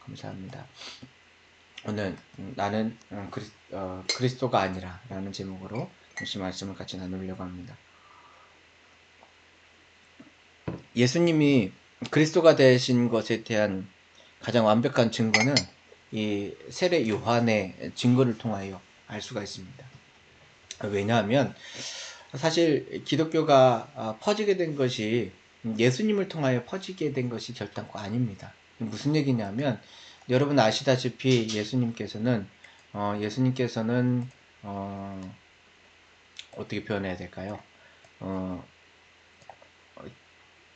감사합니다. 오늘 나는 그리스도가 아니라 라는 제목으로 잠시 말씀을 같이 나누려고 합니다. 예수님이 그리스도가 되신 것에 대한 가장 완벽한 증거는 이 세례 요한의 증거를 통하여 알 수가 있습니다. 왜냐하면 사실 기독교가 퍼지게 된 것이 예수님을 통하여 퍼지게 된 것이 결단코 아닙니다. 무슨 얘기냐면 여러분 아시다시피 예수님께서는 어떻게 표현해야 될까요?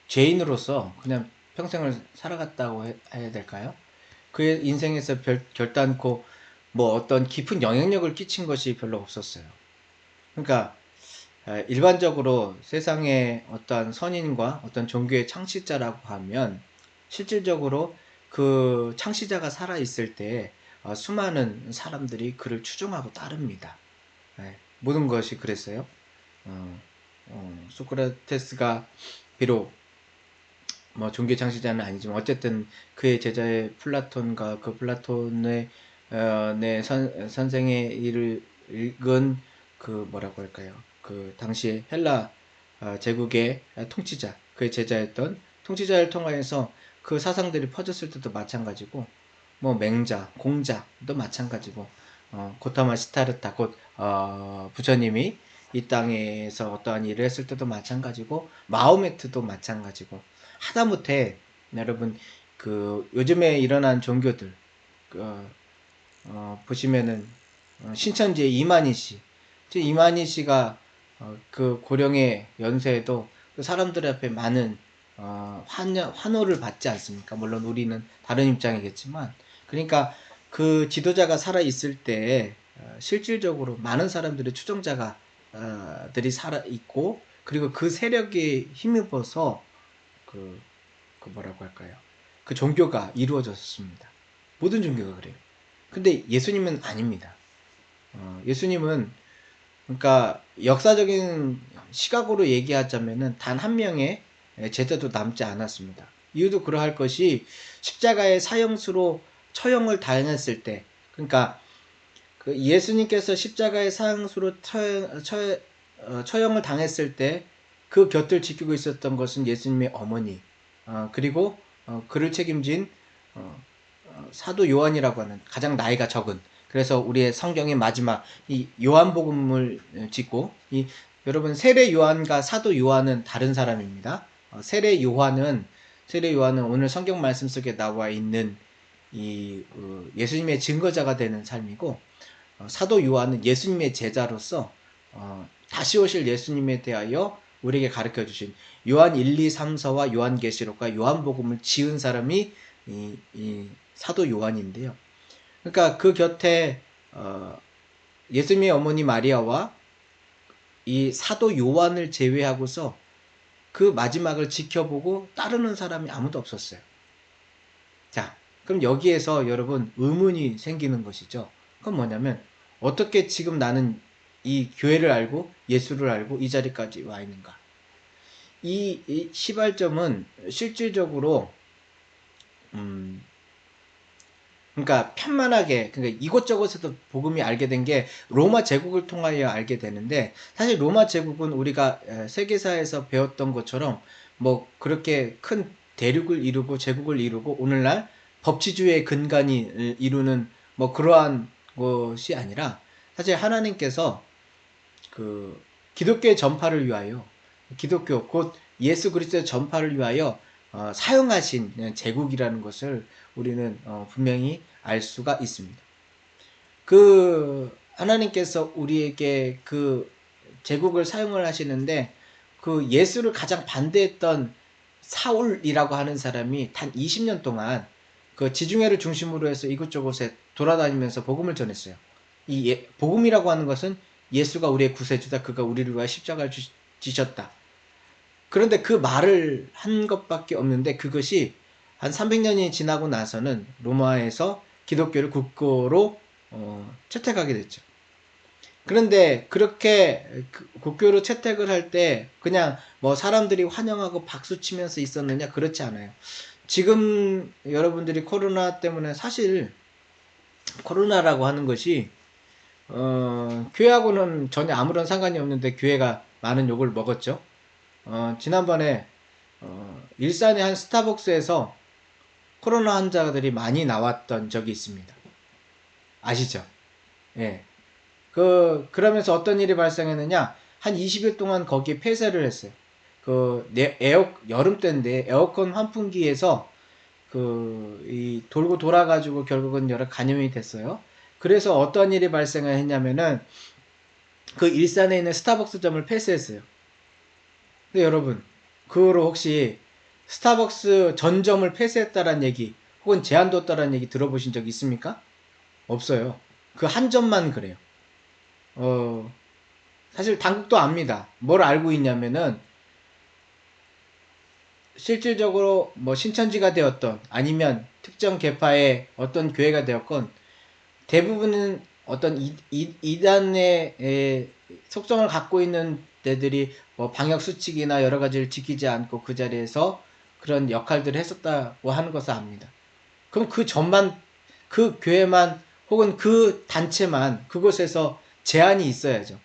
죄인으로서 그냥 평생을 살아갔다고 해야 될까요? 그의 인생에서 결단코 뭐 어떤 깊은 영향력을 끼친 것이 별로 없었어요. 그러니까 일반적으로 세상의 어떤 선인과 어떤 종교의 창시자라고 하면 실질적으로 그 창시자가 살아있을 때 수많은 사람들이 그를 추종하고 따릅니다. 모든 것이 그랬어요. 소크라테스가 비록 뭐 종교 창시자는 아니지만 어쨌든 그의 제자의 플라톤과 그 플라톤의 선생의 일을 읽은 그 뭐라고 할까요? 그 당시에 헬라 제국의 통치자, 그의 제자였던 통치자를 통하여서 그 사상들이 퍼졌을 때도 마찬가지고, 뭐 맹자, 공자도 마찬가지고, 고타마 시타르타 곧 부처님이 이 땅에서 어떠한 일을 했을 때도 마찬가지고, 마호메트도 마찬가지고, 하다못해 여러분 그 요즘에 일어난 종교들 보시면은 신천지의 이만희 씨가 그 고령의 연세에도 그 사람들 앞에 많은 환호를 받지 않습니까? 물론 우리는 다른 입장이겠지만, 그러니까 그 지도자가 살아 있을 때 실질적으로 많은 사람들의 추종자가 들이 살아 있고, 그리고 그 세력에 힘입어서 그 뭐라고 할까요? 그 종교가 이루어졌습니다. 모든 종교가 그래요. 근데 예수님은 아닙니다. 예수님은 그러니까 역사적인 시각으로 얘기하자면은 단 한 명의 제자도 남지 않았습니다. 이유도 그러할 것이 십자가의 사형수로 처형을 당했을 때, 그러니까 그 예수님께서 십자가의 사형수로 처형을 당했을 때 그 곁을 지키고 있었던 것은 예수님의 어머니, 그리고 그를 책임진 사도 요한이라고 하는 가장 나이가 적은, 그래서 우리의 성경의 마지막 이 요한복음을 짓고, 이 여러분 세례 요한과 사도 요한은 다른 사람입니다. 세례 요한은 오늘 성경 말씀 속에 나와 있는 이 예수님의 증거자가 되는 삶이고, 사도 요한은 예수님의 제자로서 다시 오실 예수님에 대하여 우리에게 가르쳐 주신 요한 1, 2, 3서와 요한계시록과 요한복음을 지은 사람이 이 사도 요한인데요. 그러니까 그 곁에 예수님의 어머니 마리아와 이 사도 요한을 제외하고서 그 마지막을 지켜보고 따르는 사람이 아무도 없었어요. 자, 그럼 여기에서 여러분 의문이 생기는 것이죠. 그건 뭐냐면 어떻게 지금 나는 이 교회를 알고 예수를 알고 이 자리까지 와 있는가? 이 시발점은 실질적으로 그러니까 편만하게, 그러니까 이곳저곳에서 복음이 알게 된 게 로마 제국을 통하여 알게 되는데, 사실 로마 제국은 우리가 세계사에서 배웠던 것처럼 뭐 그렇게 큰 대륙을 이루고 제국을 이루고 오늘날 법치주의의 근간이 이루는 뭐 그러한 것이 아니라, 사실 하나님께서 그 기독교의 전파를 위하여, 기독교 곧 예수 그리스도의 전파를 위하여 사용하신 제국이라는 것을 우리는 분명히 알 수가 있습니다. 그 하나님께서 우리에게 그 제국을 사용을 하시는데, 그 예수를 가장 반대했던 사울이라고 하는 사람이 단 20년 동안 그 지중해를 중심으로 해서 이곳저곳에 돌아다니면서 복음을 전했어요. 이 복음이라고 하는 것은 예수가 우리의 구세주다, 그가 우리를 위하여 십자가를 지셨다. 그런데 그 말을 한 것밖에 없는데, 그것이 한 300년이 지나고 나서는 로마에서 기독교를 국교로 채택하게 됐죠. 그런데 그렇게 국교로 채택을 할 때 그냥 뭐 사람들이 환영하고 박수 치면서 있었느냐? 그렇지 않아요. 지금 여러분들이 코로나 때문에 사실 코로나라고 하는 것이 교회하고는 전혀 아무런 상관이 없는데 교회가 많은 욕을 먹었죠. 지난번에 일산의 한 스타벅스에서 코로나 환자들이 많이 나왔던 적이 있습니다. 아시죠? 예. 그러면서 어떤 일이 발생했느냐? 한 20일 동안 거기 폐쇄를 했어요. 여름 때인데 에어컨 환풍기에서 이 돌고 돌아가지고 결국은 여러 감염이 됐어요. 그래서 어떤 일이 발생을 했냐면은 그 일산에 있는 스타벅스점을 폐쇄했어요. 근데 여러분, 그거로 혹시 스타벅스 전점을 폐쇄했다라는 얘기 혹은 제한뒀다라는 얘기 들어보신 적 있습니까? 없어요. 그 한 점만 그래요. 사실 당국도 압니다. 뭘 알고 있냐면은 실질적으로 뭐 신천지가 되었던 아니면 특정 계파의 어떤 교회가 되었건 대부분은 어떤 이단의 속성을 갖고 있는 데들이 뭐 방역 수칙이나 여러 가지를 지키지 않고 그 자리에서 그런 역할들을 했었다고 하는 것을 압니다. 그럼 그 전만, 그 교회만 혹은 그 단체만 그곳에서 제한이 있어야죠.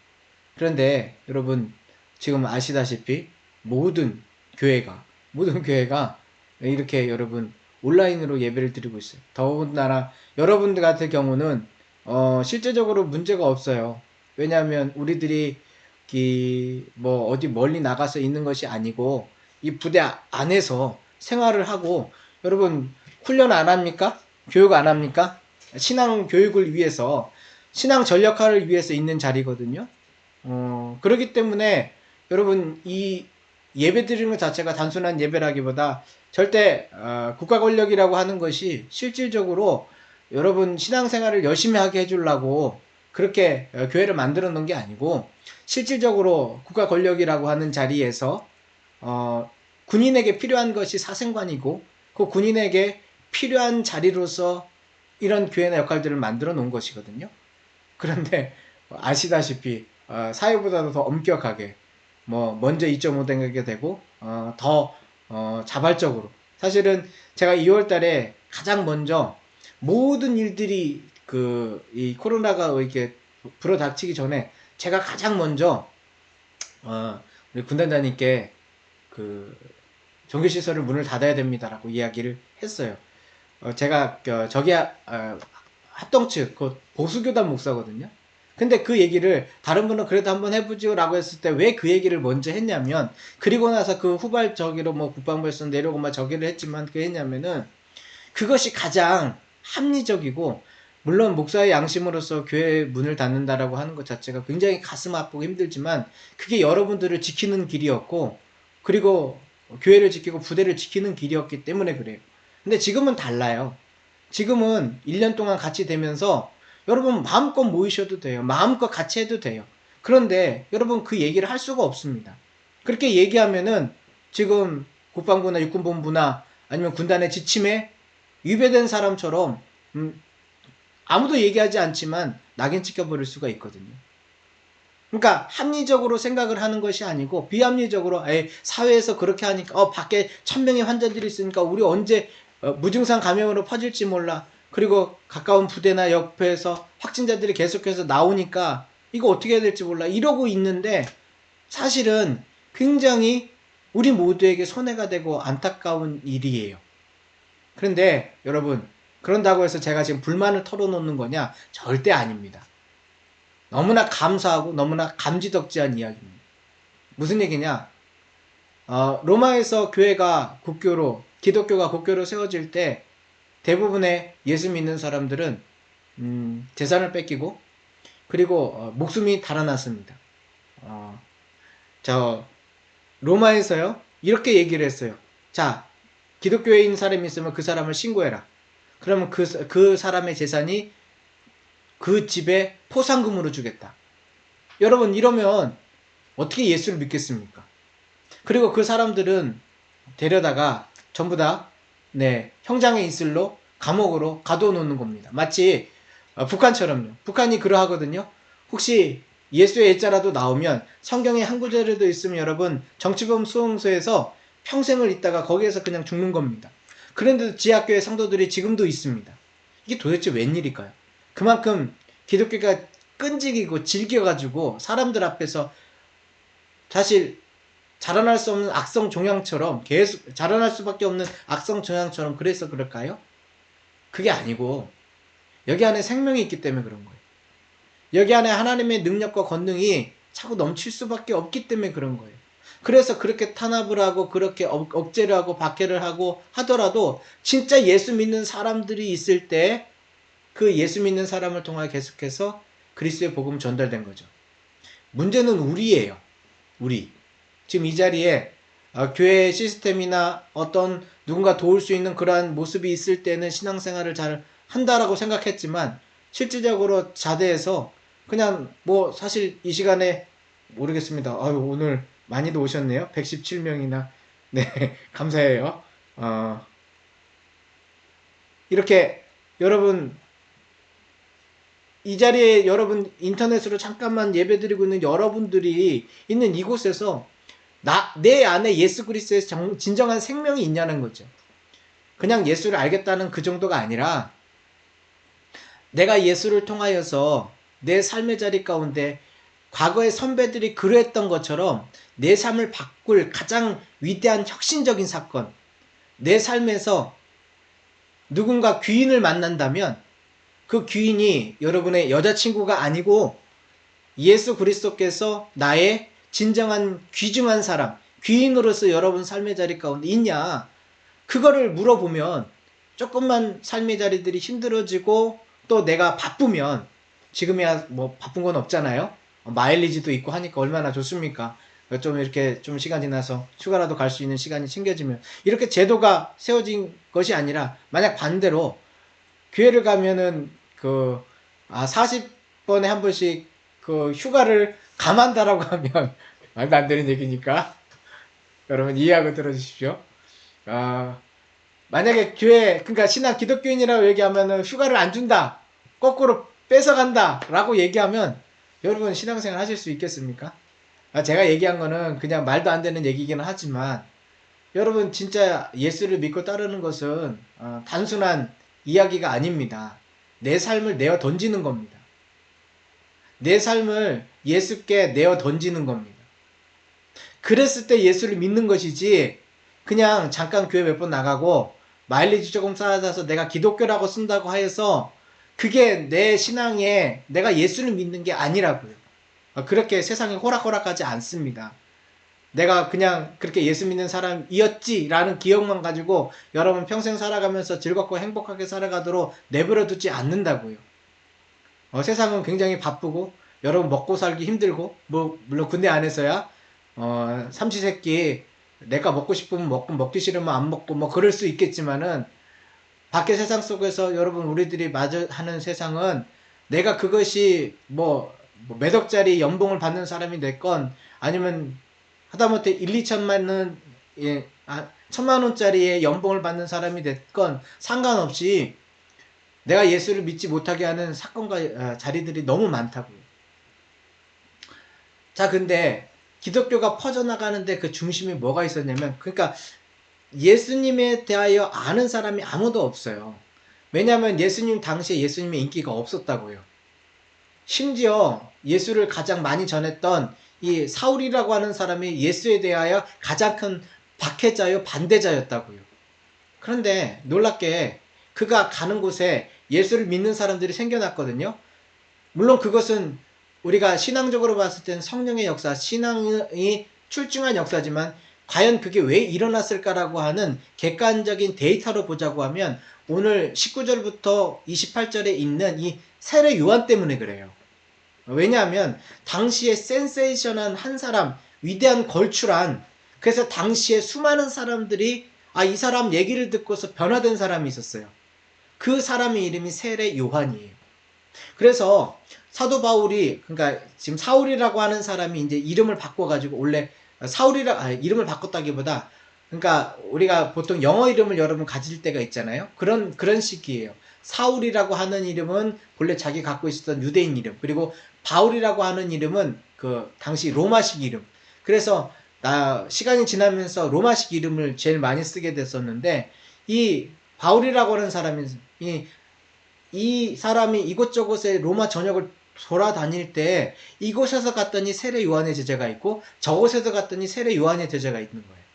그런데 여러분 지금 아시다시피 교회가 모든 교회가 이렇게 여러분 온라인으로 예배를 드리고 있어요. 더군다나 여러분들 같은 경우는 실제적으로 문제가 없어요. 왜냐하면 우리들이 뭐 어디 멀리 나가서 있는 것이 아니고 이 부대 안에서 생활을 하고 여러분 훈련 안 합니까? 교육 안 합니까? 신앙 교육을 위해서 신앙 전력화를 위해서 있는 자리거든요. 그렇기 때문에 여러분 이 예배 드리는 것 자체가 단순한 예배라기보다 절대 국가 권력이라고 하는 것이 실질적으로 여러분 신앙생활을 열심히 하게 해주려고 그렇게 교회를 만들어 놓은 게 아니고 실질적으로 국가 권력이라고 하는 자리에서 군인에게 필요한 것이 사생관이고 그 군인에게 필요한 자리로서 이런 교회나 역할들을 만들어 놓은 것이거든요. 그런데 아시다시피 사회보다도 더 엄격하게 뭐 먼저 2.5 등하게 되고 더 자발적으로 사실은 제가 2월 달에 가장 먼저 모든 일들이 이 코로나가 이렇게 불어닥치기 전에 제가 가장 먼저 우리 군단장님께 종교시설을 문을 닫아야 됩니다라고 이야기를 했어요. 제가 저기 합동 측 보수교단 목사거든요. 근데 그 얘기를 다른 분은 그래도 한번 해보죠 라고 했을 때 왜 그 얘기를 먼저 했냐면 그리고 나서 그 후발적으로 뭐 국방부에서 내려오고 막 저기를 했지만 그 했냐면은 그것이 가장 합리적이고 물론 목사의 양심으로서 교회 문을 닫는다라고 하는 것 자체가 굉장히 가슴 아프고 힘들지만 그게 여러분들을 지키는 길이었고 그리고 교회를 지키고 부대를 지키는 길이었기 때문에 그래요. 근데 지금은 달라요. 지금은 1년 동안 같이 되면서 여러분 마음껏 모이셔도 돼요. 마음껏 같이 해도 돼요. 그런데 여러분 그 얘기를 할 수가 없습니다. 그렇게 얘기하면은 지금 국방부나 육군본부나 아니면 군단의 지침에 위배된 사람처럼 아무도 얘기하지 않지만 낙인 찍혀버릴 수가 있거든요. 그러니까 합리적으로 생각을 하는 것이 아니고 비합리적으로 사회에서 그렇게 하니까 밖에 1000명의 환자들이 있으니까 우리 언제 무증상 감염으로 퍼질지 몰라. 그리고 가까운 부대나 옆에서 확진자들이 계속해서 나오니까 이거 어떻게 해야 될지 몰라. 이러고 있는데 사실은 굉장히 우리 모두에게 손해가 되고 안타까운 일이에요. 그런데 여러분 그런다고 해서 제가 지금 불만을 털어놓는 거냐? 절대 아닙니다. 너무나 감사하고 너무나 감지덕지한 이야기입니다. 무슨 얘기냐? 로마에서 기독교가 국교로 세워질 때 대부분의 예수 믿는 사람들은 재산을 뺏기고 그리고 목숨이 달아났습니다. 로마에서요 이렇게 얘기를 했어요. 자, 기독교에 있는 사람이 있으면 그 사람을 신고해라. 그러면 그 사람의 재산이 그 집에 포상금으로 주겠다. 여러분 이러면 어떻게 예수를 믿겠습니까? 그리고 그 사람들은 데려다가 전부 다 형장의 이슬로 감옥으로 가둬놓는 겁니다. 마치 북한처럼요. 북한이 그러하거든요. 혹시 예수의 예자라도 나오면 성경에 한 구절에도 있으면 여러분 정치범 수용소에서 평생을 있다가 거기에서 그냥 죽는 겁니다. 그런데도 지하교회 성도들이 지금도 있습니다. 이게 도대체 웬일일까요? 그만큼 기독교가 끈질기고 질겨가지고 사람들 앞에서 사실 자라날 수 없는 악성 종양처럼 계속 자라날 수밖에 없는 악성 종양처럼 그래서 그럴까요? 그게 아니고 여기 안에 생명이 있기 때문에 그런 거예요. 여기 안에 하나님의 능력과 권능이 자꾸 넘칠 수밖에 없기 때문에 그런 거예요. 그래서 그렇게 탄압을 하고 그렇게 억제를 하고 박해를 하고 하더라도 진짜 예수 믿는 사람들이 있을 때 그 예수 믿는 사람을 통해 계속해서 그리스도의 복음 전달된 거죠. 문제는 우리예요. 우리. 지금 이 자리에 교회 시스템이나 어떤 누군가 도울 수 있는 그러한 모습이 있을 때는 신앙생활을 잘 한다라고 생각했지만 실질적으로 자대해서 그냥 뭐 사실 이 시간에 모르겠습니다. 아유, 오늘 많이도 오셨네요. 117명이나. 네, 감사해요. 이렇게 여러분 이 자리에 여러분 인터넷으로 잠깐만 예배드리고 있는 여러분들이 있는 이곳에서 내 안에 예수 그리스도의 진정한 생명이 있냐는 거죠. 그냥 예수를 알겠다는 그 정도가 아니라 내가 예수를 통하여서 내 삶의 자리 가운데 과거의 선배들이 그러했던 것처럼 내 삶을 바꿀 가장 위대한 혁신적인 사건, 내 삶에서 누군가 귀인을 만난다면 그 귀인이 여러분의 여자친구가 아니고 예수 그리스도께서 나의 진정한 귀중한 사람, 귀인으로서 여러분 삶의 자리 가운데 있냐? 그거를 물어보면 조금만 삶의 자리들이 힘들어지고 또 내가 바쁘면 지금이야 뭐 바쁜 건 없잖아요. 마일리지도 있고 하니까 얼마나 좋습니까? 좀 이렇게 좀 시간 지나서 휴가라도 갈 수 있는 시간이 챙겨지면 이렇게 제도가 세워진 것이 아니라 만약 반대로 교회를 가면은 40번에 한 번씩 그 휴가를 감한다라고 하면 말도 안 되는 얘기니까 여러분 이해하고 들어주십시오. 만약에 교회 그러니까 신앙 기독교인이라고 얘기하면은 휴가를 안 준다, 거꾸로 뺏어간다 라고 얘기하면 여러분 신앙생활 하실 수 있겠습니까? 제가 얘기한 거는 그냥 말도 안 되는 얘기기는 하지만 여러분 진짜 예수를 믿고 따르는 것은 단순한 이야기가 아닙니다. 내 삶을 내어 던지는 겁니다. 내 삶을 예수께 내어 던지는 겁니다. 그랬을 때 예수를 믿는 것이지 그냥 잠깐 교회 몇 번 나가고 마일리지 조금 쌓아서 내가 기독교라고 쓴다고 하여서 그게 내 신앙에 내가 예수를 믿는 게 아니라고요. 그렇게 세상이 호락호락하지 않습니다. 내가 그냥 그렇게 예수 믿는 사람이었지라는 기억만 가지고 여러분 평생 살아가면서 즐겁고 행복하게 살아가도록 내버려 두지 않는다고요. 세상은 굉장히 바쁘고 여러분 먹고 살기 힘들고 뭐 물론 군대 안에서야 삼시세끼 내가 먹고 싶으면 먹고 먹기 싫으면 안 먹고 뭐 그럴 수 있겠지만은 밖의 세상 속에서 여러분 우리들이 마주 하는 세상은 내가 그것이 몇 억짜리 연봉을 받는 사람이 됐건 아니면 하다못해 1, 2천만 원, 1,000만 원짜리의 연봉을 받는 사람이 됐건 상관없이 내가 예수를 믿지 못하게 하는 사건과 자리들이 너무 많다고요. 자, 근데 기독교가 퍼져나가는데 그 중심이 뭐가 있었냐면 그러니까 예수님에 대하여 아는 사람이 아무도 없어요. 왜냐하면 예수님 당시에 예수님의 인기가 없었다고요. 심지어 예수를 가장 많이 전했던 이 사울이라고 하는 사람이 예수에 대하여 가장 큰 박해자요 반대자였다고요. 그런데 놀랍게 그가 가는 곳에 예수를 믿는 사람들이 생겨났거든요. 물론 그것은 우리가 신앙적으로 봤을 땐 성령의 역사, 신앙이 출중한 역사지만 과연 그게 왜 일어났을까라고 하는 객관적인 데이터로 보자고 하면 오늘 19절부터 28절에 있는 이 세례 요한 때문에 그래요. 왜냐하면 당시에 센세이션한 한 사람, 위대한 걸출한, 그래서 당시에 수많은 사람들이 이 사람 얘기를 듣고서 변화된 사람이 있었어요. 그 사람의 이름이 세례 요한이에요. 그래서 사도 바울이 그러니까 지금 사울이라고 하는 사람이 이제 이름을 바꿔가지고 원래 이름을 바꿨다기보다 그러니까 우리가 보통 영어 이름을 여러분 가질 때가 있잖아요. 그런 식이에요. 사울이라고 하는 이름은 본래 자기 갖고 있었던 유대인 이름, 그리고 바울이라고 하는 이름은 그 당시 로마식 이름. 그래서 시간이 지나면서 로마식 이름을 제일 많이 쓰게 됐었는데 이 바울이라고 하는 사람이 이 사람이 이곳저곳에 로마 전역을 돌아다닐 때 이곳에서 갔더니 세례 요한의 제자가 있고 저곳에서 갔더니 세례 요한의 제자가 있는 거예요.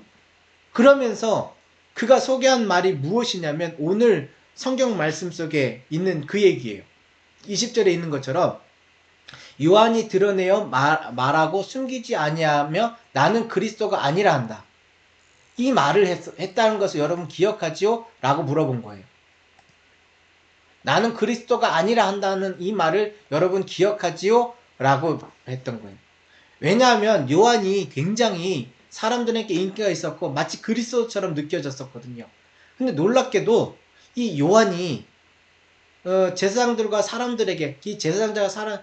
그러면서 그가 소개한 말이 무엇이냐면 오늘 성경 말씀 속에 있는 그 얘기예요. 20절에 있는 것처럼 요한이 드러내어 말하고 숨기지 아니하며 나는 그리스도가 아니라 한다. 이 말을 했다는 것을 여러분 기억하지요? 라고 물어본 거예요. 나는 그리스도가 아니라 한다는 이 말을 여러분 기억하지요? 라고 했던 거예요. 왜냐하면 요한이 굉장히 사람들에게 인기가 있었고 마치 그리스도처럼 느껴졌었거든요. 근데 놀랍게도 이 요한이 제사장들과 사람들에게 이 제사장자가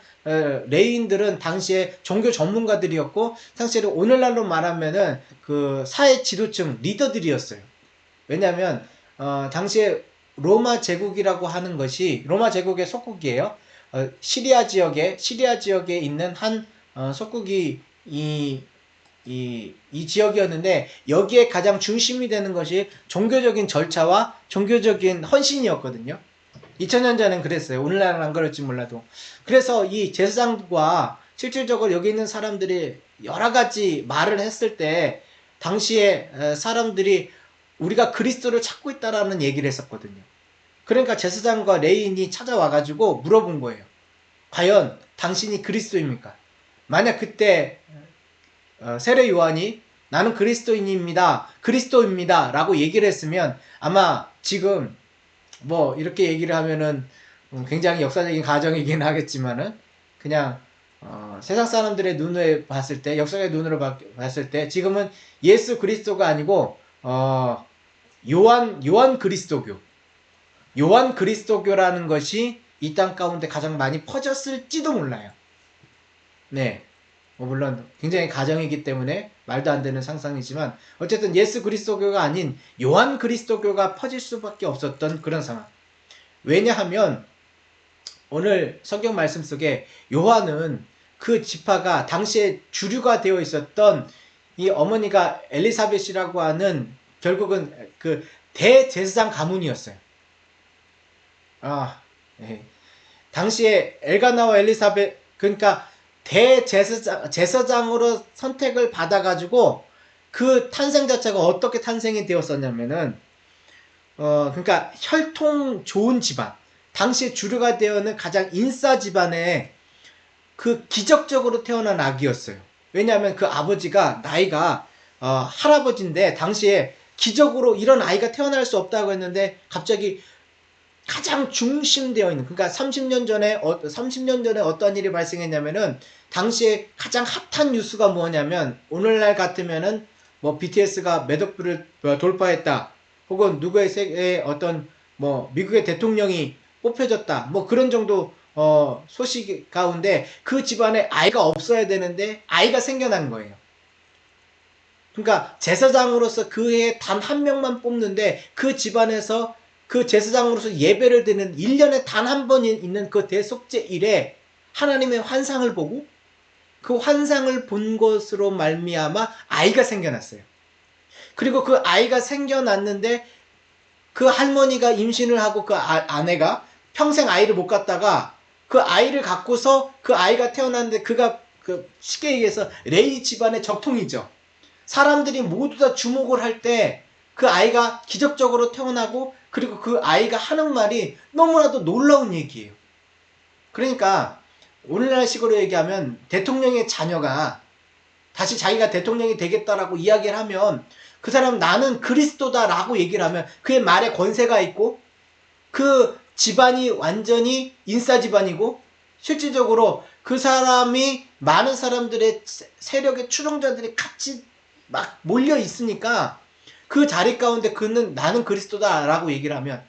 레위인들은 당시에 종교 전문가들이었고 당시에 오늘날로 말하면은 그 사회 지도층 리더들이었어요. 왜냐하면 당시에 로마 제국이라고 하는 것이 로마 제국의 속국이에요. 시리아 지역에 있는 한 속국이 이 지역이었는데 여기에 가장 중심이 되는 것이 종교적인 절차와 종교적인 헌신이었거든요. 2000년 전엔 그랬어요. 오늘날은 안 그럴지 몰라도. 그래서 이 제사장과 실질적으로 여기 있는 사람들이 여러 가지 말을 했을 때 당시에 사람들이 우리가 그리스도를 찾고 있다라는 얘기를 했었거든요. 그러니까 제사장과 레위인이 찾아와가지고 물어본 거예요. 과연 당신이 그리스도입니까? 만약 그때 세례 요한이 나는 그리스도입니다 라고 얘기를 했으면 아마 지금 뭐 이렇게 얘기를 하면은 굉장히 역사적인 가정이긴 하겠지만은 그냥 세상 사람들의 눈에 봤을 때 역사의 눈으로 봤을 때 지금은 예수 그리스도가 아니고 요한 그리스도교라는 것이 이 땅 가운데 가장 많이 퍼졌을지도 몰라요. 네. 물론 굉장히 가정이기 때문에 말도 안 되는 상상이지만 어쨌든 예수 그리스도교가 아닌 요한 그리스도교가 퍼질 수밖에 없었던 그런 상황. 왜냐하면 오늘 성경 말씀 속에 요한은 그 지파가 당시에 주류가 되어 있었던 이 어머니가 엘리사벳이라고 하는 결국은 그 대제사장 가문이었어요. 네. 당시에 엘가나와 엘리사벳 그러니까 대제사장으로 선택을 받아가지고 그 탄생 자체가 어떻게 탄생이 되었었냐면은 그러니까 혈통 좋은 집안 당시에 주류가 되어있는 가장 인싸 집안에 그 기적적으로 태어난 아기였어요. 왜냐하면 그 아버지가 나이가 할아버지인데 당시에 기적으로 이런 아이가 태어날 수 없다고 했는데 갑자기 가장 중심되어 있는 그러니까 30년 전에 어떤 일이 발생했냐면은 당시에 가장 핫한 뉴스가 뭐냐면 오늘날 같으면은 뭐 BTS가 매덕부를 돌파했다 혹은 누구의 세계의 어떤 뭐 미국의 대통령이 뽑혀졌다 뭐 그런 정도 소식 가운데 그 집안에 아이가 없어야 되는데 아이가 생겨난 거예요. 그러니까 제사장으로서 그 해에 단 한 명만 뽑는데 그 집안에서 그 제사장으로서 예배를 드리는 1년에 단 한 번 있는 그 대속죄 일에 하나님의 환상을 보고 그 환상을 본 것으로 말미암아 아이가 생겨났어요. 그리고 그 아이가 생겨났는데 그 할머니가 임신을 하고 그 아내가 평생 아이를 못 갖다가 그 아이를 갖고서 그 아이가 태어났는데 그가 그 쉽게 얘기해서 레위 집안의 적통이죠. 사람들이 모두 다 주목을 할 때 그 아이가 기적적으로 태어나고 그리고 그 아이가 하는 말이 너무나도 놀라운 얘기예요. 그러니까 오늘날식으로 얘기하면 대통령의 자녀가 다시 자기가 대통령이 되겠다라고 이야기를 하면 그 사람은 나는 그리스도다라고 얘기를 하면 그의 말에 권세가 있고 그 집안이 완전히 인싸 집안이고 실질적으로 그 사람이 많은 사람들의 세력의 추종자들이 같이 막 몰려 있으니까 그 자리 가운데 그는 나는 그리스도다라고 얘기를 하면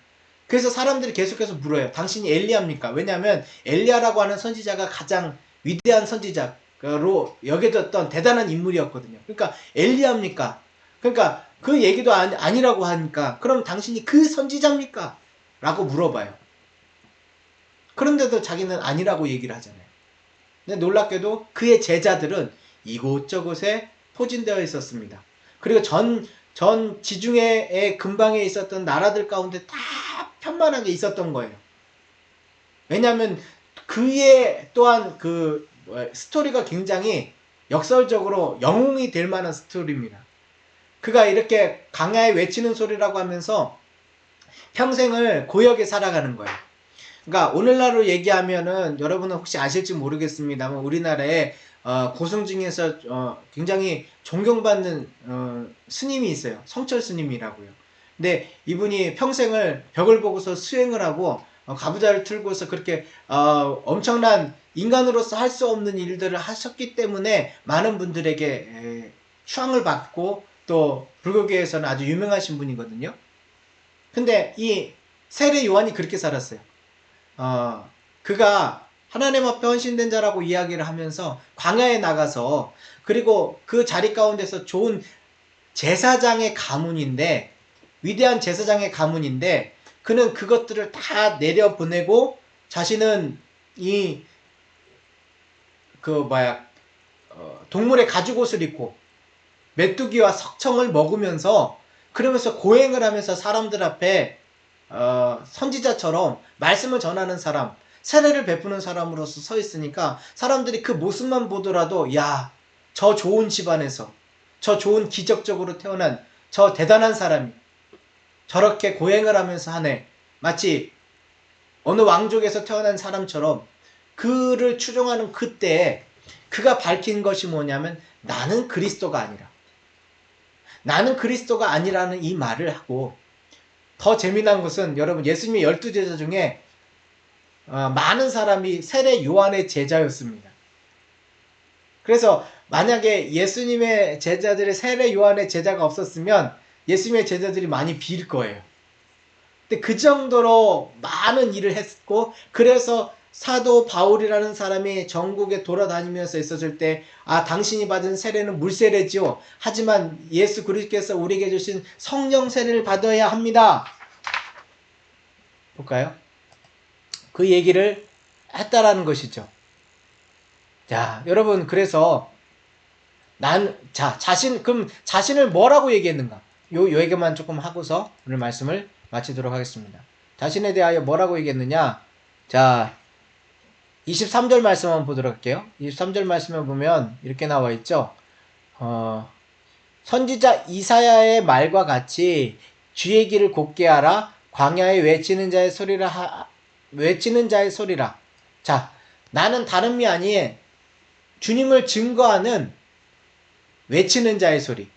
그래서 사람들이 계속해서 물어요. 당신이 엘리야입니까? 왜냐하면 엘리야라고 하는 선지자가 가장 위대한 선지자로 여겨졌던 대단한 인물이었거든요. 그러니까 엘리야입니까? 그러니까 그 얘기도 아니라고 하니까 그럼 당신이 그 선지자입니까? 라고 물어봐요. 그런데도 자기는 아니라고 얘기를 하잖아요. 근데 놀랍게도 그의 제자들은 이곳저곳에 포진되어 있었습니다. 그리고 전 지중해의 근방에 있었던 나라들 가운데 다 편만하게 있었던 거예요. 왜냐하면 그의 또한 스토리가 굉장히 역설적으로 영웅이 될 만한 스토리입니다. 그가 이렇게 광야에 외치는 소리라고 하면서 평생을 고역에 살아가는 거예요. 그러니까 오늘날로 얘기하면은 여러분은 혹시 아실지 모르겠습니다만 우리나라에 고승 중에서 굉장히 존경받는 스님이 있어요. 성철 스님이라고요. 근데 이분이 평생을 벽을 보고서 수행을 하고 가부좌를 틀고서 그렇게 엄청난 인간으로서 할 수 없는 일들을 하셨기 때문에 많은 분들에게 추앙을 받고 또 불교계에서는 아주 유명하신 분이거든요. 근데 이 세례 요한이 그렇게 살았어요. 그가 하나님 앞에 헌신된 자라고 이야기를 하면서 광야에 나가서 그리고 그 자리 가운데서 좋은 제사장의 가문인데 위대한 제사장의 가문인데 그는 그것들을 다 내려보내고 자신은 동물의 가죽옷을 입고 메뚜기와 석청을 먹으면서 그러면서 고행을 하면서 사람들 앞에 선지자처럼 말씀을 전하는 사람, 세례를 베푸는 사람으로서 서 있으니까 사람들이 그 모습만 보더라도 야, 저 좋은 집안에서 저 좋은 기적적으로 태어난 저 대단한 사람이 저렇게 고행을 하면서 하네. 마치 어느 왕족에서 태어난 사람처럼 그를 추종하는 그때에 그가 밝힌 것이 뭐냐면 나는 그리스도가 아니라 나는 그리스도가 아니라는 이 말을 하고 더 재미난 것은 여러분 예수님의 12제자 중에 많은 사람이 세례 요한의 제자였습니다. 그래서 만약에 예수님의 제자들의 세례 요한의 제자가 없었으면 예수님의 제자들이 많이 빌 거예요. 근데 그 정도로 많은 일을 했고 그래서 사도 바울이라는 사람이 전국에 돌아다니면서 있었을 때 당신이 받은 세례는 물세례지요. 하지만 예수 그리스도께서 우리에게 주신 성령 세례를 받아야 합니다. 볼까요? 그 얘기를 했다라는 것이죠. 자, 여러분 그래서 그럼 자신을 뭐라고 얘기했는가? 요 얘기만 조금 하고서 오늘 말씀을 마치도록 하겠습니다. 자신에 대하여 뭐라고 얘기했느냐? 자, 23절 말씀 한번 보도록 할게요. 23절 말씀을 보면 이렇게 나와 있죠. 선지자 이사야의 말과 같이 주의 길을 곧게 하라. 광야에 외치는 자의 소리라. 자, 나는 다름이 아닌 주님을 증거하는 외치는 자의 소리.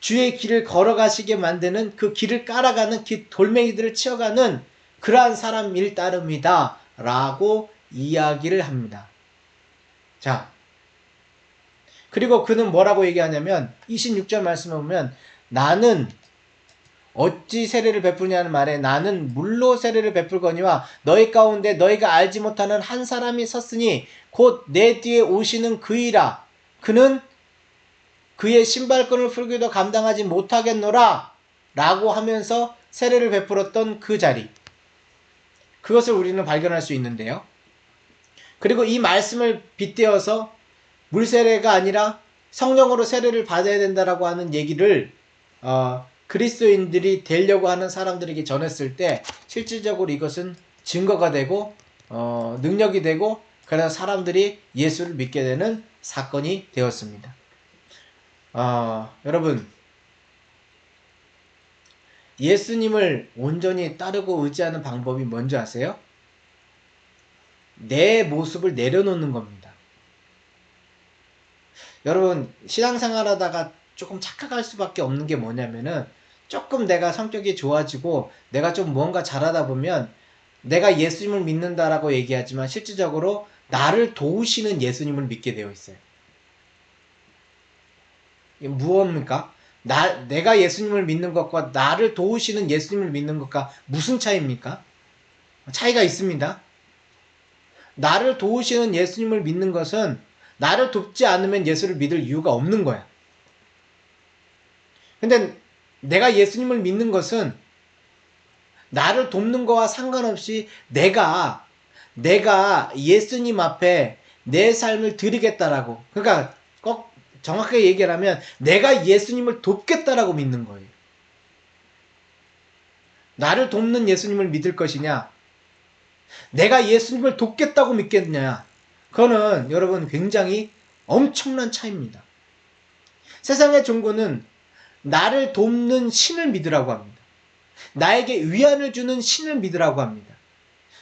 주의 길을 걸어가시게 만드는 그 길을 깔아가는 돌멩이들을 치어가는 그러한 사람일 따름이다. 라고 이야기를 합니다. 자, 그리고 그는 뭐라고 얘기하냐면 26절 말씀을 보면 나는 어찌 세례를 베푸냐는 말에 나는 물로 세례를 베풀거니와 너희 가운데 너희가 알지 못하는 한 사람이 섰으니 곧 내 뒤에 오시는 그이라. 그는 그의 신발끈을 풀기도 감당하지 못하겠노라 라고 하면서 세례를 베풀었던 그 자리, 그것을 우리는 발견할 수 있는데요. 그리고 이 말씀을 빗대어서 물세례가 아니라 성령으로 세례를 받아야 된다라고 하는 얘기를 그리스도인들이 되려고 하는 사람들에게 전했을 때 실질적으로 이것은 증거가 되고 능력이 되고 그래서 사람들이 예수를 믿게 되는 사건이 되었습니다. 여러분, 예수님을 온전히 따르고 의지하는 방법이 뭔지 아세요? 내 모습을 내려놓는 겁니다. 여러분, 신앙생활 하다가 조금 착각할 수밖에 없는 게 뭐냐면은 조금 내가 성격이 좋아지고 내가 좀 뭔가 잘하다 보면 내가 예수님을 믿는다라고 얘기하지만 실질적으로 나를 도우시는 예수님을 믿게 되어 있어요. 이게 무엇입니까? 내가 예수님을 믿는 것과 나를 도우시는 예수님을 믿는 것과 무슨 차이입니까? 차이가 있습니다. 나를 도우시는 예수님을 믿는 것은 나를 돕지 않으면 예수를 믿을 이유가 없는 거야. 근데 내가 예수님을 믿는 것은 나를 돕는 거와 상관없이 내가 예수님 앞에 내 삶을 드리겠다라고. 그러니까 정확하게 얘기하면 내가 예수님을 돕겠다라고 믿는 거예요. 나를 돕는 예수님을 믿을 것이냐, 내가 예수님을 돕겠다고 믿겠느냐, 그거는 여러분 굉장히 엄청난 차이입니다. 세상의 종교는 나를 돕는 신을 믿으라고 합니다. 나에게 위안을 주는 신을 믿으라고 합니다.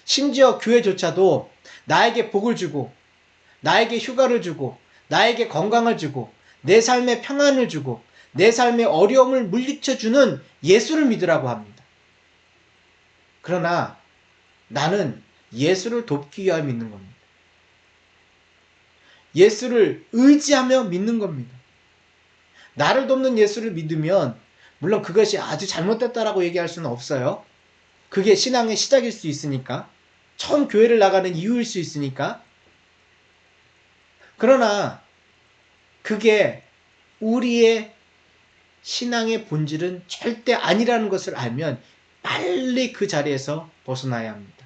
심지어 교회조차도 나에게 복을 주고, 나에게 휴가를 주고, 나에게 건강을 주고, 내 삶에 평안을 주고, 내 삶의 어려움을 물리쳐주는 예수를 믿으라고 합니다. 그러나 나는 예수를 돕기 위하여 믿는 겁니다. 예수를 의지하며 믿는 겁니다. 나를 돕는 예수를 믿으면 물론 그것이 아주 잘못됐다라고 얘기할 수는 없어요. 그게 신앙의 시작일 수 있으니까, 처음 교회를 나가는 이유일 수 있으니까. 그러나 그게 우리의 신앙의 본질은 절대 아니라는 것을 알면 빨리 그 자리에서 벗어나야 합니다.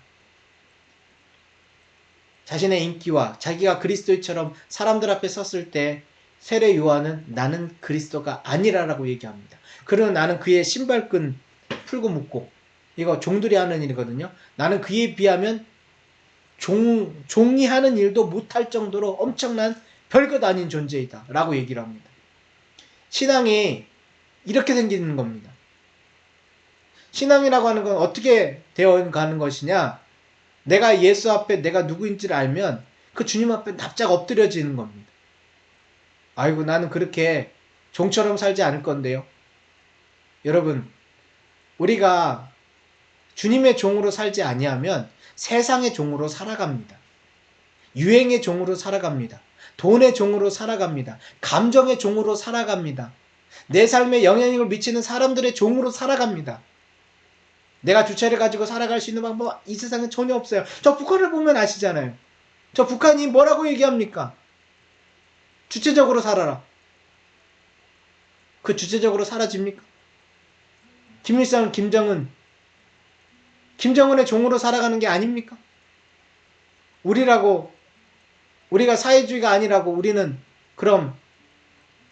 자신의 인기와 자기가 그리스도처럼 사람들 앞에 섰을 때 세례 요한은 나는 그리스도가 아니라라고 얘기합니다. 그러나 나는 그의 신발끈 풀고 묶고, 이거 종들이 하는 일이거든요. 나는 그에 비하면 종이 하는 일도 못할 정도로 엄청난 별것 아닌 존재이다 라고 얘기를 합니다. 신앙이 이렇게 생기는 겁니다. 신앙이라고 하는 건 어떻게 되어 가는 것이냐, 내가 예수 앞에 내가 누구인지를 알면 그 주님 앞에 납작 엎드려지는 겁니다. 아이고, 나는 그렇게 종처럼 살지 않을 건데요. 여러분, 우리가 주님의 종으로 살지 아니하면 세상의 종으로 살아갑니다. 유행의 종으로 살아갑니다. 돈의 종으로 살아갑니다. 감정의 종으로 살아갑니다. 내 삶에 영향력을 미치는 사람들의 종으로 살아갑니다. 내가 주체를 가지고 살아갈 수 있는 방법 이 세상에 전혀 없어요. 저 북한을 보면 아시잖아요. 저 북한이 뭐라고 얘기합니까? 주체적으로 살아라. 그 주체적으로 사라집니까? 김일성, 김정은의 종으로 살아가는 게 아닙니까? 우리가 사회주의가 아니라고 우리는 그럼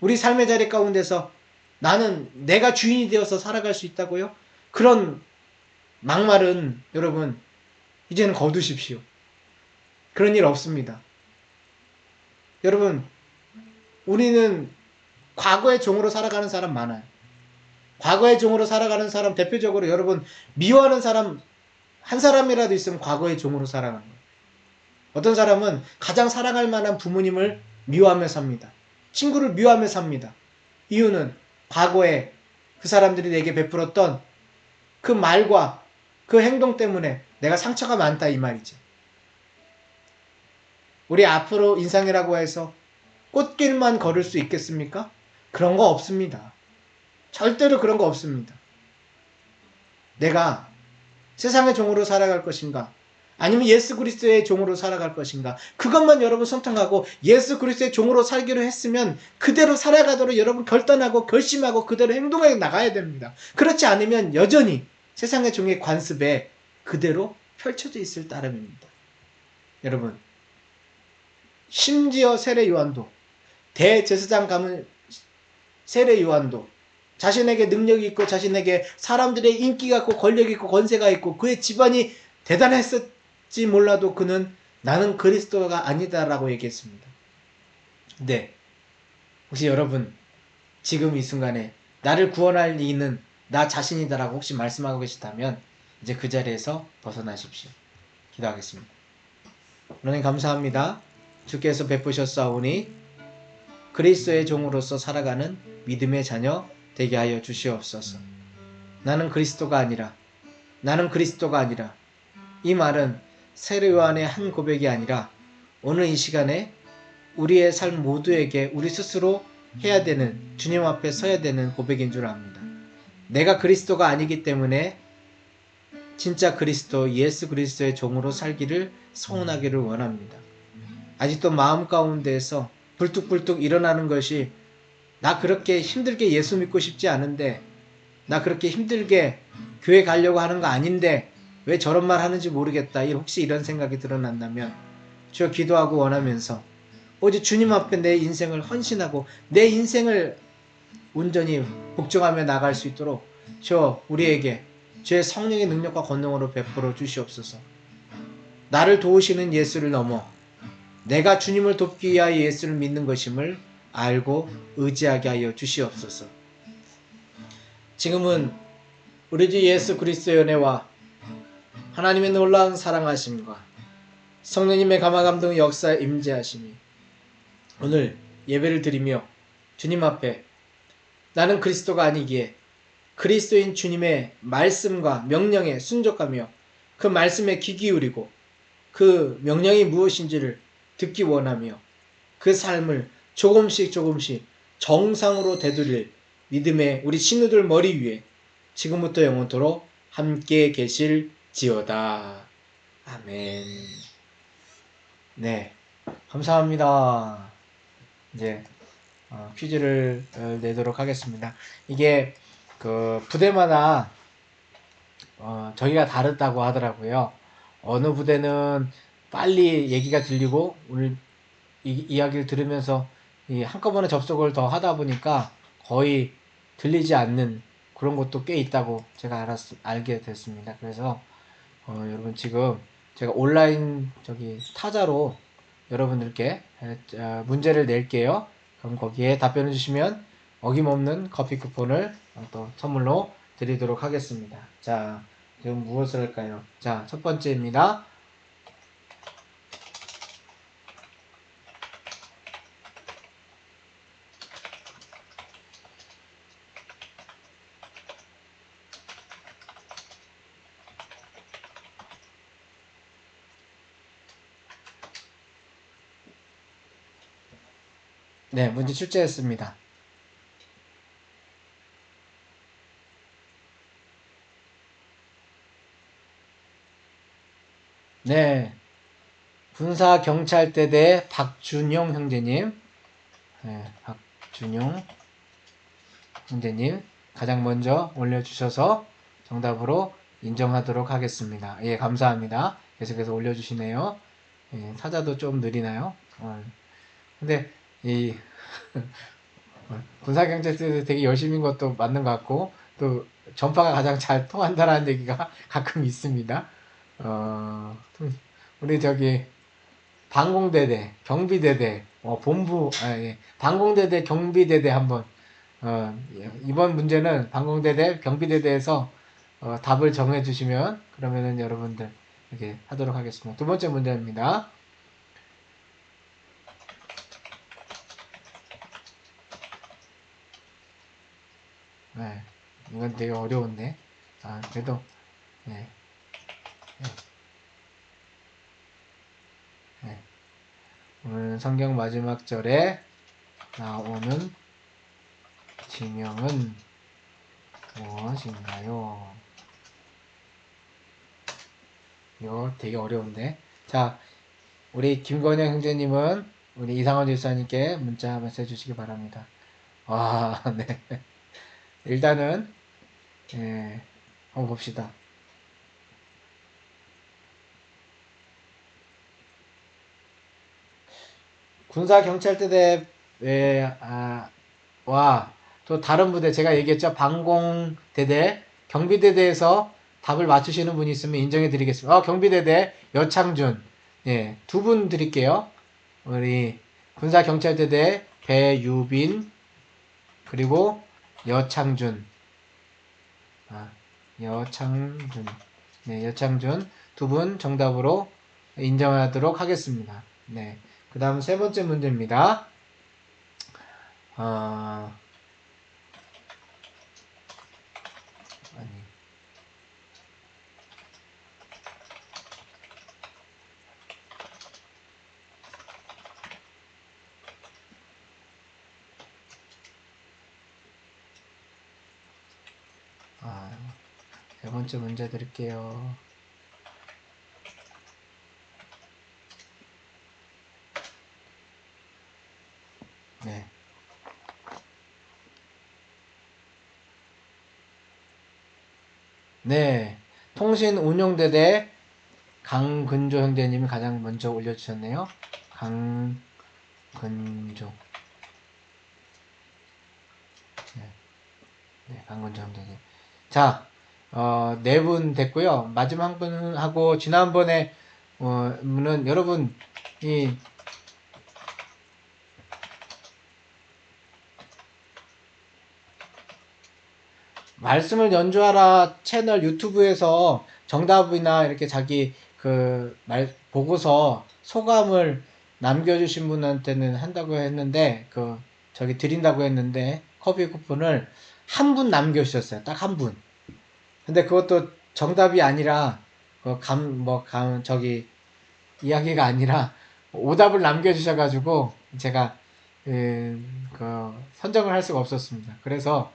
우리 삶의 자리 가운데서 나는 내가 주인이 되어서 살아갈 수 있다고요? 그런 막말은 여러분 이제는 거두십시오. 그런 일 없습니다. 여러분, 우리는 과거의 종으로 살아가는 사람 많아요. 과거의 종으로 살아가는 사람 대표적으로 여러분 미워하는 사람 한 사람이라도 있으면 과거의 종으로 살아가는 거예요. 어떤 사람은 가장 사랑할 만한 부모님을 미워하며 삽니다. 친구를 미워하며 삽니다. 이유는 과거에 그 사람들이 내게 베풀었던 그 말과 그 행동 때문에 내가 상처가 많다 이 말이죠. 우리 앞으로 인생이라고 해서 꽃길만 걸을 수 있겠습니까? 그런 거 없습니다. 절대로 그런 거 없습니다. 내가 세상의 종으로 살아갈 것인가? 아니면 예수 그리스도의 종으로 살아갈 것인가? 그것만 여러분 선택하고 예수 그리스도의 종으로 살기로 했으면 그대로 살아가도록 여러분 결단하고 결심하고 그대로 행동해 나가야 됩니다. 그렇지 않으면 여전히 세상의 종의 관습에 그대로 펼쳐져 있을 따름입니다. 여러분, 심지어 세례 요한도, 대제사장 가문 세례 요한도 자신에게 능력이 있고 자신에게 사람들의 인기가 있고 권력이 있고 권세가 있고 그의 집안이 대단했을지 몰라도 그는 나는 그리스도가 아니다라고 얘기했습니다. 네, 혹시 여러분 지금 이 순간에 나를 구원할 이는 나 자신이다라고 혹시 말씀하고 계시다면 이제 그 자리에서 벗어나십시오. 기도하겠습니다. 하나님 감사합니다. 주께서 베푸셨사오니 그리스도의 종으로서 살아가는 믿음의 자녀 되게 하여 주시옵소서. 나는 그리스도가 아니라 이 말은 세례 요한의 한 고백이 아니라 오늘 이 시간에 우리의 삶 모두에게 우리 스스로 해야 되는, 주님 앞에 서야 되는 고백인 줄 압니다. 내가 그리스도가 아니기 때문에 진짜 그리스도, 예수 그리스도의 종으로 살기를 소원하기를 원합니다. 아직도 마음 가운데에서 불뚝불뚝 일어나는 것이 나 그렇게 힘들게 예수 믿고 싶지 않은데, 나 그렇게 힘들게 교회 가려고 하는 거 아닌데 왜 저런 말 하는지 모르겠다. 혹시 이런 생각이 드러난다면 주여 기도하고 원하면서 오직 주님 앞에 내 인생을 헌신하고 내 인생을 온전히 복종하며 나갈 수 있도록 주여 우리에게 주의 성령의 능력과 권능으로 베풀어 주시옵소서. 나를 도우시는 예수를 넘어 내가 주님을 돕기 위하여 예수를 믿는 것임을 알고 의지하게 하여 주시옵소서. 지금은 우리 주 예수 그리스도의 은혜와 하나님의 놀라운 사랑하심과 성령님의 감화감동 역사 임재하심이 오늘 예배를 드리며 주님 앞에 나는 그리스도가 아니기에 그리스도인 주님의 말씀과 명령에 순종하며 그 말씀에 귀 기울이고 그 명령이 무엇인지를 듣기 원하며 그 삶을 조금씩 정상으로 되돌릴 믿음의 우리 신우들 머리 위에 지금부터 영원토록 함께 계실지어다. 아멘. 네, 감사합니다. 이제 퀴즈를 내도록 하겠습니다. 이게 그 부대마다 저희가 다르다고 하더라고요. 어느 부대는 빨리 얘기가 들리고 오늘 이야기를 들으면서 한꺼번에 접속을 더 하다 보니까 거의 들리지 않는 그런 것도 꽤 있다고 제가 알게 됐습니다. 그래서 여러분 지금 제가 온라인 타자로 여러분들께 문제를 낼게요. 그럼 거기에 답변을 주시면 어김없는 커피 쿠폰을 또 선물로 드리도록 하겠습니다. 자, 지금 무엇을 할까요? 자, 첫 번째입니다. 네, 문제 출제했습니다. 네, 군사경찰대대 박준용 형제님, 네, 박준용 형제님 가장 먼저 올려주셔서 정답으로 인정하도록 하겠습니다. 예, 감사합니다. 계속해서 올려주시네요. 예, 타자도 좀 느리나요? 근데 이 군사경찰대도 되게 열심인 것도 맞는 것 같고 또 전파가 가장 잘 통한다라는 얘기가 가끔 있습니다. 우리 방공대대, 경비대대, 본부, 예, 방공대대, 경비대대 한번 이번 문제는 방공대대, 경비대대에서 답을 정해주시면 그러면은 여러분들 이렇게 하도록 하겠습니다. 두 번째 문제입니다. 네, 이건 되게 어려운데, 그래도 네, 네, 네. 오늘 성경 마지막 절에 나오는 징형은 무엇인가요? 이거 되게 어려운데. 자, 우리 김건영 형제님은 우리 이상원 집사님께 문자 한번 써주시기 바랍니다. 와, 네. 일단은 예, 한번 봅시다. 군사경찰대대 와, 또 다른 부대 제가 얘기했죠. 방공대대, 경비대대에서 답을 맞추시는 분이 있으면 인정해 드리겠습니다. 경비대대 여창준. 예, 두 분 드릴게요. 우리 군사경찰대대 배유빈 그리고 여창준. 여창준. 네, 여창준 두 분 정답으로 인정하도록 하겠습니다. 네. 그 다음 세 번째 문제입니다. 아니. 세 번째 문제 드릴게요. 네. 네. 통신운용대대 강근조 형제님이 가장 먼저 올려주셨네요. 강근종. 네, 강근종 감독님. 자, 네 분 됐고요. 마지막 분하고 지난번에 는 여러분 이 말씀을 연주하라 채널 유튜브에서 정답이나 이렇게 자기 그 말 보고서 소감을 남겨주신 분한테는 한다고 했는데 저기 드린다고 했는데 커피 쿠폰을 한 분 남겨주셨어요. 딱 한 분. 근데 그것도 정답이 아니라 저기 이야기가 아니라 오답을 남겨주셔가지고 제가 선정을 할 수가 없었습니다. 그래서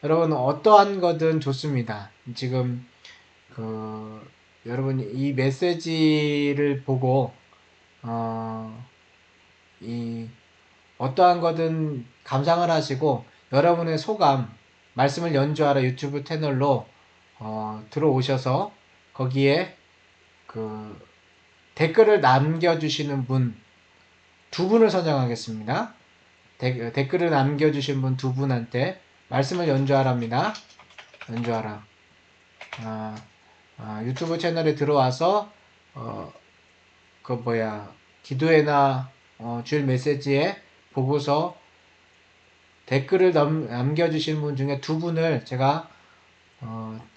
여러분 어떠한 거든 좋습니다. 지금 여러분 이 메시지를 보고 이 어떠한 거든 감상을 하시고 여러분의 소감 말씀을 연주하라 유튜브 채널로 들어오셔서 거기에 댓글을 남겨주시는 분 두 분을 선정하겠습니다. 댓글을 남겨주신 분 두 분한테 말씀을 연주하랍니다. 연주하라. 유튜브 채널에 들어와서 기도회나 주일 메시지에 보고서 댓글을 남겨주신 분 중에 두 분을 제가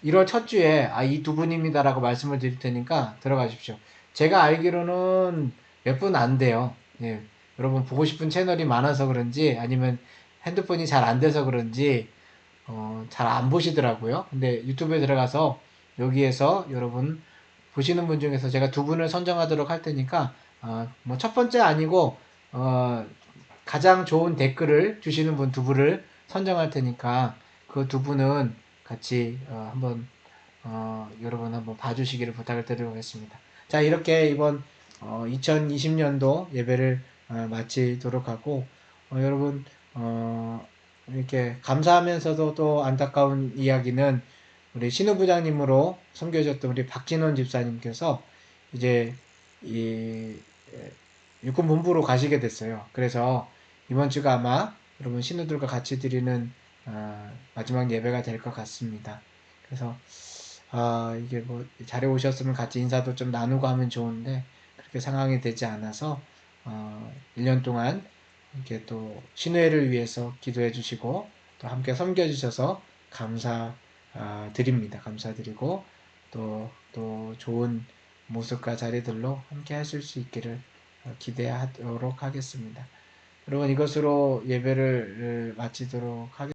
1월 첫 주에 이 두 분입니다라고 말씀을 드릴 테니까 들어가십시오. 제가 알기로는 몇 분 안 돼요. 예, 여러분 보고 싶은 채널이 많아서 그런지 아니면 핸드폰이 잘 안 돼서 그런지 잘 안 보시더라고요. 근데 유튜브에 들어가서 여기에서 여러분 보시는 분 중에서 제가 두 분을 선정하도록 할 테니까 뭐 첫 번째 아니고 가장 좋은 댓글을 주시는 분 두 분을 선정할 테니까 그 두 분은 같이 한번 여러분 한번 봐주시기를 부탁을 드리겠습니다. 자, 이렇게 이번 2020년도 예배를 마치도록 하고 여러분 이렇게 감사하면서도 또 안타까운 이야기는 우리 신우부장님으로 섬겨졌던 우리 박진원 집사님께서 이제 이 육군 본부로 가시게 됐어요. 그래서 이번 주가 아마 여러분 신우들과 같이 드리는 마지막 예배가 될 것 같습니다. 그래서 이게 뭐 자리에 오셨으면 같이 인사도 좀 나누고 하면 좋은데 그렇게 상황이 되지 않아서 1년 동안 이렇게 또 신우회를 위해서 기도해 주시고 또 함께 섬겨 주셔서 감사드립니다. 감사드리고 또 좋은 모습과 자리들로 함께 하실 수 있기를 기대하도록 하겠습니다. 여러분 이것으로 예배를 마치도록 하겠습니다.